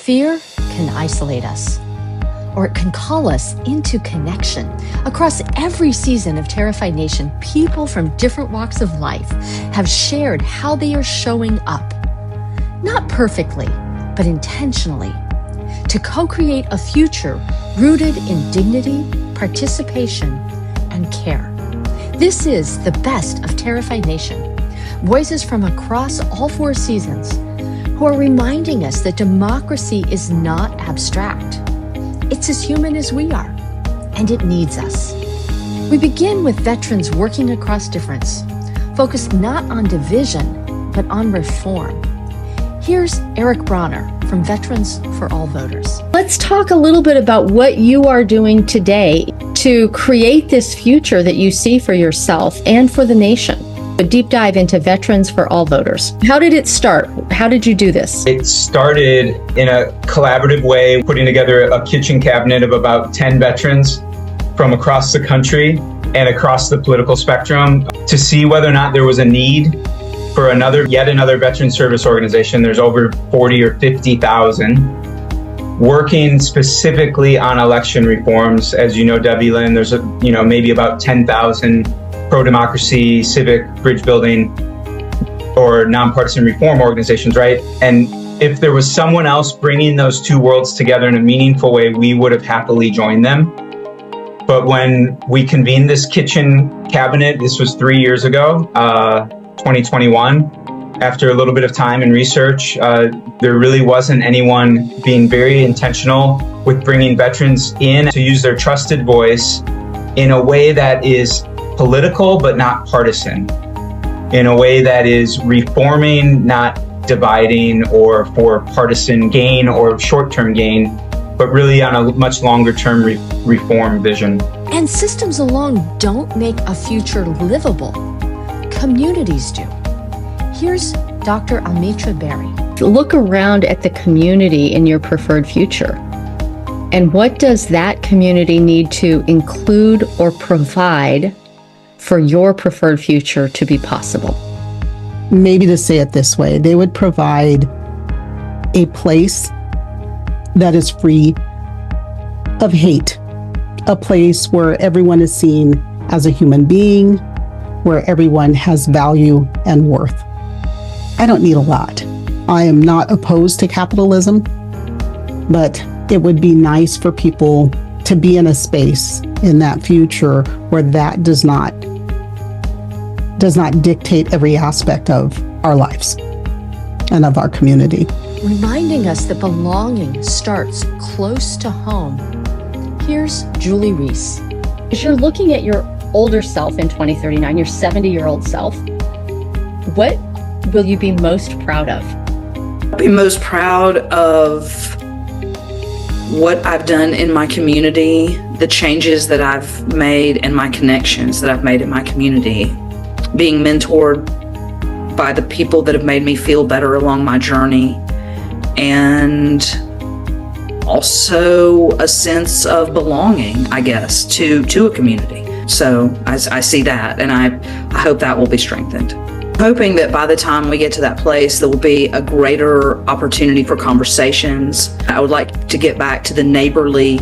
Fear can isolate us, or it can call us into connection. Across every season of Terrified Nation, people from different walks of life have shared how they are showing up, not perfectly, but intentionally, to co-create a future rooted in dignity, participation, and care. This is the best of Terrified Nation. Voices from across all 4 seasons who are reminding us that democracy is not abstract. It's as human as we are, and it needs us. We begin with veterans working across difference, focused not on division, but on reform. Here's Eric Bronner from Veterans for All Voters. Let's talk a little bit about what you are doing today to create this future that you see for yourself and for the nation. A deep dive into Veterans for All Voters. How did it start? How did you do this? It started in a collaborative way, putting together a kitchen cabinet of about 10 veterans from across the country and across the political spectrum to see whether or not there was a need for yet another veteran service organization. There's over 40 or 50,000 working specifically on election reforms. As you know, Debbie Lynn, there's maybe about 10,000 pro-democracy, civic, bridge building, or nonpartisan reform organizations, right? And if there was someone else bringing those two worlds together in a meaningful way, we would have happily joined them. But when we convened this kitchen cabinet, this was 3 years ago, 2021, after a little bit of time and research, there really wasn't anyone being very intentional with bringing veterans in to use their trusted voice in a way that is political but not partisan, in a way that is reforming, not dividing or for partisan gain or short-term gain, but really on a much longer-term reform vision. And systems alone don't make a future livable. Communities do. Here's Dr. Amitra Berry. Look around at the community in your preferred future. And what does that community need to include or provide for your preferred future to be possible? Maybe to say it this way, they would provide a place that is free of hate, a place where everyone is seen as a human being, where everyone has value and worth. I don't need a lot. I am not opposed to capitalism, but it would be nice for people to be in a space in that future where that does not dictate every aspect of our lives and of our community. Reminding us that belonging starts close to home. Here's Julie Reese. As you're looking at your older self in 2039, your 70-year-old self, what will you be most proud of? I'll be most proud of what I've done in my community, the changes that I've made and my connections that I've made in my community, being mentored by the people that have made me feel better along my journey, and also a sense of belonging, I guess, to a community. So I see that, and I hope that will be strengthened. Hoping that by the time we get to that place, there will be a greater opportunity for conversations. I would like to get back to the neighborly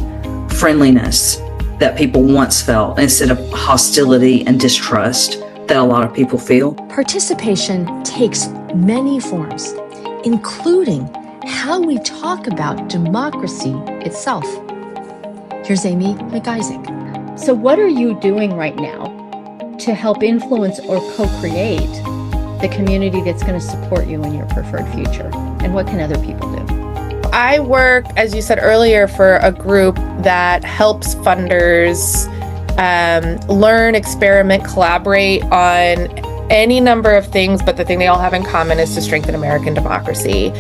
friendliness that people once felt instead of hostility and distrust that a lot of people feel. Participation takes many forms, including how we talk about democracy itself. Here's Amy McIsaac. So what are you doing right now to help influence or co-create the community that's going to support you in your preferred future? And what can other people do? I work, as you said earlier, for a group that helps funders learn, experiment, collaborate on any number of things, but the thing they all have in common is to strengthen American democracy.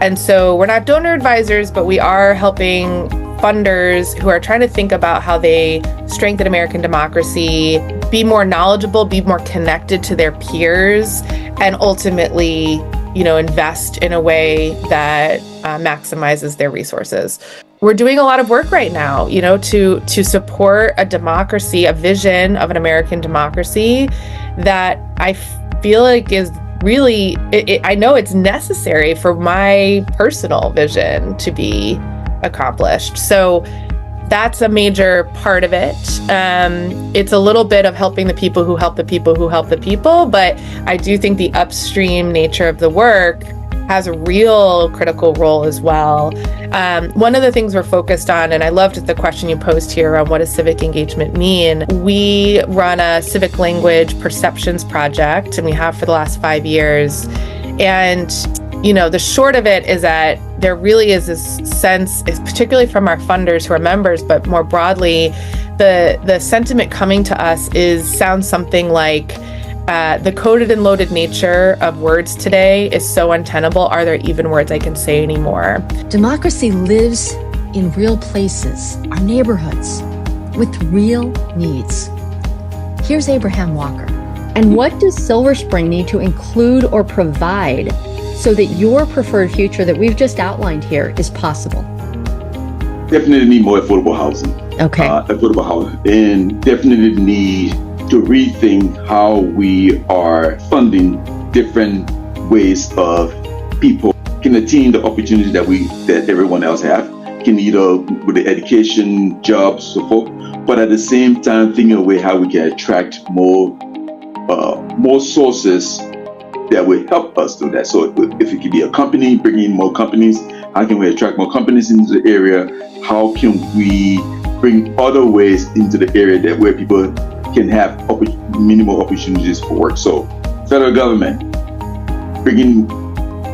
And so we're not donor advisors, but we are helping funders who are trying to think about how they strengthen American democracy, be more knowledgeable, be more connected to their peers, and ultimately, invest in a way that maximizes their resources. We're doing a lot of work right now, to support a democracy, a vision of an American democracy that I feel like is really, I know it's necessary for my personal vision to be accomplished. So that's a major part of it. It's a little bit of helping the people who help the people who help the people, but I do think the upstream nature of the work has a real critical role as well. One of the things we're focused on, and I loved the question you posed here on what does civic engagement mean? We run a civic language perceptions project, and we have for the last 5 years. And the short of it is that there really is this sense, particularly from our funders who are members, but more broadly, the sentiment coming to us sounds something like, the coded and loaded nature of words today is so untenable. Are there even words I can say anymore? Democracy lives in real places, our neighborhoods, with real needs. Here's Abraham Walker. And what does Silver Spring need to include or provide so that your preferred future that we've just outlined here is possible? Definitely need more affordable housing. Okay. Affordable housing. And definitely need to rethink how we are funding different ways of people can attain the opportunities that everyone else have, can either with the education, jobs, so forth, but at the same time thinking of a way how we can attract more sources that will help us do that. So if it could be a company, bringing in more companies, how can we attract more companies into the area? How can we bring other ways into the area that where people can have minimal opportunities for work? So federal government,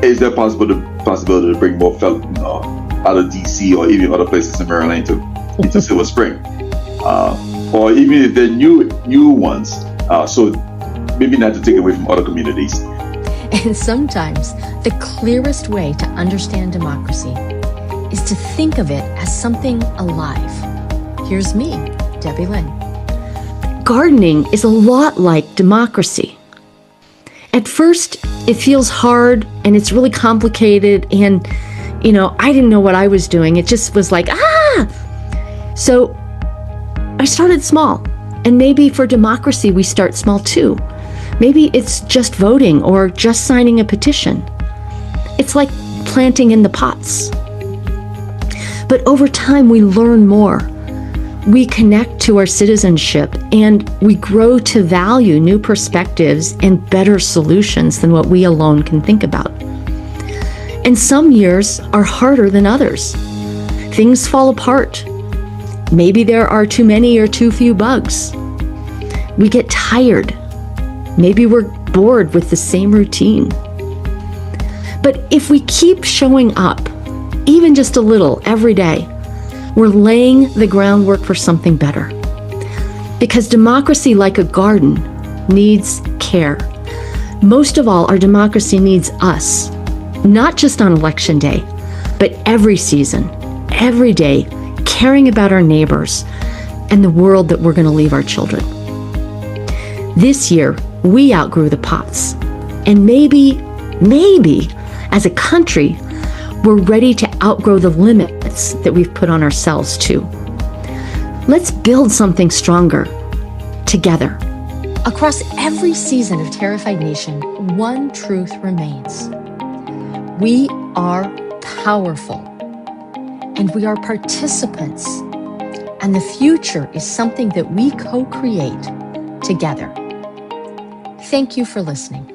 is there possibility to bring more out of DC or even other places in Maryland into Silver Spring? Or even if they're new ones, so maybe not to take away from other communities. And sometimes the clearest way to understand democracy is to think of it as something alive. Here's me, Debbie Lynn. Gardening is a lot like democracy. At first, it feels hard and it's really complicated, and I didn't know what I was doing. It just was like, So I started small, and maybe for democracy, we start small too. Maybe it's just voting or just signing a petition. It's like planting in the pots. But over time, we learn more. We connect to our citizenship, and we grow to value new perspectives and better solutions than what we alone can think about. And some years are harder than others. Things fall apart. Maybe there are too many or too few bugs. We get tired. Maybe we're bored with the same routine. But if we keep showing up, even just a little every day, we're laying the groundwork for something better. Because democracy, like a garden, needs care. Most of all, our democracy needs us, not just on election day, but every season, every day, caring about our neighbors and the world that we're going to leave our children. This year, we outgrew the pots. And maybe, as a country, we're ready to outgrow the limits that we've put on ourselves too. Let's build something stronger together. Across every season of Terrified Nation, one truth remains. We are powerful, and we are participants, and the future is something that we co-create together. Thank you for listening.